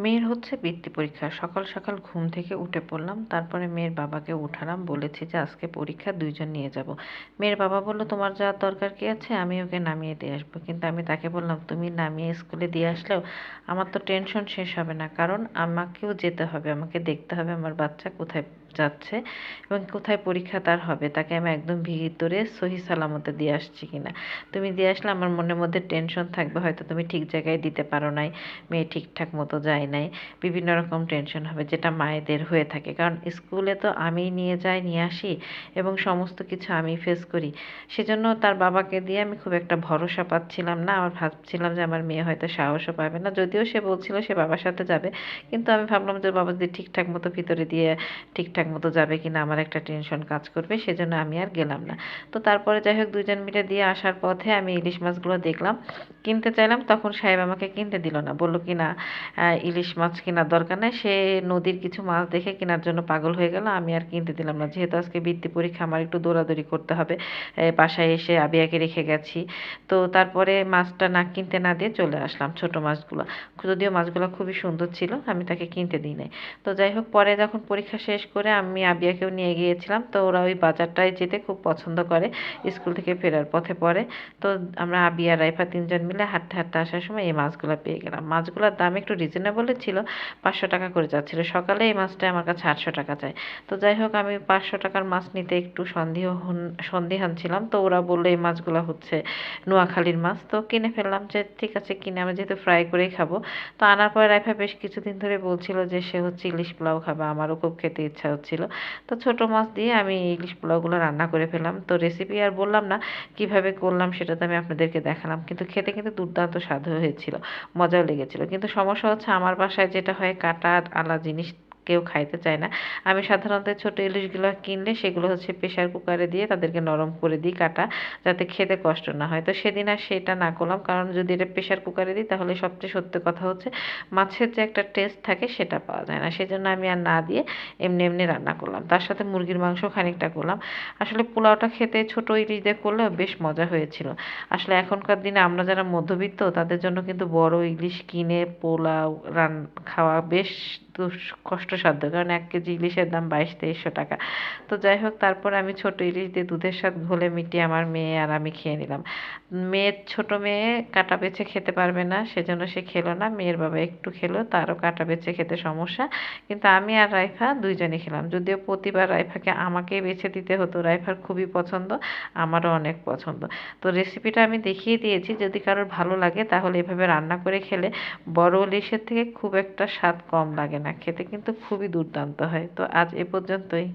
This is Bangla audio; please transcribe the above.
মেয়ের হচ্ছে বৃত্তি পরীক্ষা। সকাল সকাল ঘুম থেকে উঠে পড়লাম, তারপরে মেয়ের বাবাকে উঠালাম, বলেছি যে আজকে পরীক্ষা, দুইজন নিয়ে যাব। মেয়ের বাবা বলল তোমার যাওয়ার দরকার কি আছে, আমি ওকে নামিয়ে দিয়ে আসবো। কিন্তু আমি তাকে বললাম তুমি নামিয়ে স্কুলে দিয়ে আসলেও আমার তো টেনশন শেষ হবে না, কারণ আমাকেও যেতে হবে, আমাকে দেখতে হবে আমার বাচ্চা কোথায় যাচ্ছে এবং কোথায় পরীক্ষা তার হবে, তাকে আমি একদম ভিতরে সহি সালামতে দিয়ে আসছি কিনা। তুমি দিয়ে আসলে আমার মনের মধ্যে টেনশন থাকবে, হয়তো তুমি ঠিক জায়গায় দিতে পারো নাই, মেয়ে ঠিকঠাক মতো যায় নাই, বিভিন্ন রকম টেনশন হবে, যেটা মায়েদের হয়ে থাকে। কারণ স্কুলে তো আমিই নিয়ে যাই, নিয়ে আসি এবং সমস্ত কিছু আমি ফেস করি। সেজন্য তার বাবাকে দিয়ে আমি খুব একটা ভরসা পাচ্ছিলাম না। আমার ভাবছিলাম যে আমার মেয়ে হয়তো সাহসও পাবে না, যদিও সে বলছিল সে বাবার সাথে যাবে, কিন্তু আমি ভাবলাম যে বাবা যদি ঠিকঠাক মতো ভিতরে দিয়ে ঠিকঠাক মতো যাবে কিনা আমার একটা টেনশন কাজ করবে, সেজন্য আমি আর গেলাম না। তো তারপরে যাই হোক দুইজন মিলে দিয়ে আসার পথে আমি ইলিশ মাছগুলো দেখলাম, কিনতে চাইলাম, তখন সাহেব আমাকে কিনতে দিল না, বলল কি না ইলিশ মাছ কেনার দরকার নেই, সে নদীর কিছু মাছ দেখে কেনার জন্য পাগল হয়ে গেল। আমি আর কিনতে দিলাম না, যেহেতু আজকে বৃত্তি পরীক্ষা আমার একটু দৌড়াদৌড়ি করতে হবে, বাসায় এসে আবিয়াকে রেখে গেছি। তো তারপরে মাছটা না কিনতে না দিয়ে চলে আসলাম, ছোট মাছগুলো, যদিও মাছগুলো খুবই সুন্দর ছিল, আমি তাকে কিনতে দিই নাই। তো যাই হোক পরে যখন পরীক্ষা শেষ করে আমি আবিয়াকেও নিয়ে গিয়েছিলাম, তো ওরা ওই বাজারটায় যেতে খুব পছন্দ করে স্কুল থেকে ফেরার পথে পড়ে। তো আমরা আবিয়া রাইফা তিনজন মিলে হাঁটতে হাঁটতে আসার সময় এই মাছগুলো পেয়ে গেলাম। মাছগুলোর দাম একটু রিজনেবলই ছিল, 500 টাকা করে যাচ্ছিল। সকালে এই মাছটা আমার কাছে 800 টাকা চাই। তো যাই হোক আমি 500 টাকার মাছ নিতে একটু সন্দিহান ছিলাম, তো ওরা বললো এই মাছগুলো হচ্ছে নোয়াখালীর মাছ। তো কিনে ফেললাম, যে ঠিক আছে কিনে আমি যেহেতু ফ্রাই করেই খাবো। তো আনার পরে রাইফা বেশ কিছুদিন ধরে বলছিল যে সে হচ্ছে ইলিশ পোলাও খাবে, আমারও খুব খেতে ইচ্ছা হচ্ছিল। তো ছোট মাছ দিয়ে আমি ইলিশ পোলাওগুলো রান্না করে ফেললাম। তো রেসিপি আর বললাম না, কিভাবে করলাম সেটা তো আমি আপনাদেরকে দেখালাম, কিন্তু খেতে কিন্তু দুর্দান্ত স্বাদ হয়েছিল, মজাও লেগেছিল। কিন্তু সমস্যা হচ্ছে আমার বাসায় যেটা হয়, কাটা আলা জিনিস কেউ খাইতে চায় না। আমি সাধারণত ছোট ইলিশগুলো কিনলে সেগুলো হচ্ছে প্রেসার কুকারে দিয়ে তাদেরকে নরম করে দিই কাটা, যাতে খেতে কষ্ট না হয়। তো সেদিন আর সেটা না করলাম, কারণ যদি এটা প্রেসার কুকারে দিই তাহলে সবচেয়ে সত্যি কথা হচ্ছে মাছের যে একটা টেস্ট থাকে সেটা পাওয়া যায় না। সেজন্য আমি আর না দিয়ে এমনি এমনি রান্না করলাম, তার সাথে মুরগির মাংস খানিকটা করলাম। আসলে পোলাওটা খেতে ছোট ইলিশ দিয়ে করলেও বেশ মজা হয়েছিল। আসলে এখনকার দিনে আমরা যারা মধ্যবিত্ত তাদের জন্য কিন্তু বড় ইলিশ কিনে পোলাও খাওয়া বেশ কষ্টসাধ্য, কারণ 1 কেজি ইলিশের দাম 2200-2300 টাকা। তো যাই হোক তারপর আমি ছোট ইলিশ দিয়ে দুধের স্বাদ ঘোলে মিটিয়ে আমার মেয়ে আর আমি খেয়ে নিলাম। ছোট মেয়ে কাটা বেছে খেতে পারবে না, সেজন্য সে খেলো না। মেয়ের বাবা একটু খেলো, তারও কাটা বেছে খেতে সমস্যা, কিন্তু আমি আর রাইফা দুইজনই খেলাম। যদিও প্রতিবার রাইফাকে আমাকেই বেছে দিতে হতো, রাইফার খুবই পছন্দ, আমারও অনেক পছন্দ। তো রেসিপিটা আমি দেখিয়ে দিয়েছি, যদি কারোর ভালো লাগে তাহলে এভাবে রান্না করে খেলে বড় ইলিশের থেকে খুব একটা স্বাদ কম লাগে না, খেতে কিন্তু খুবই দুর্দান্ত হয়। তো আজ এ পর্যন্তই।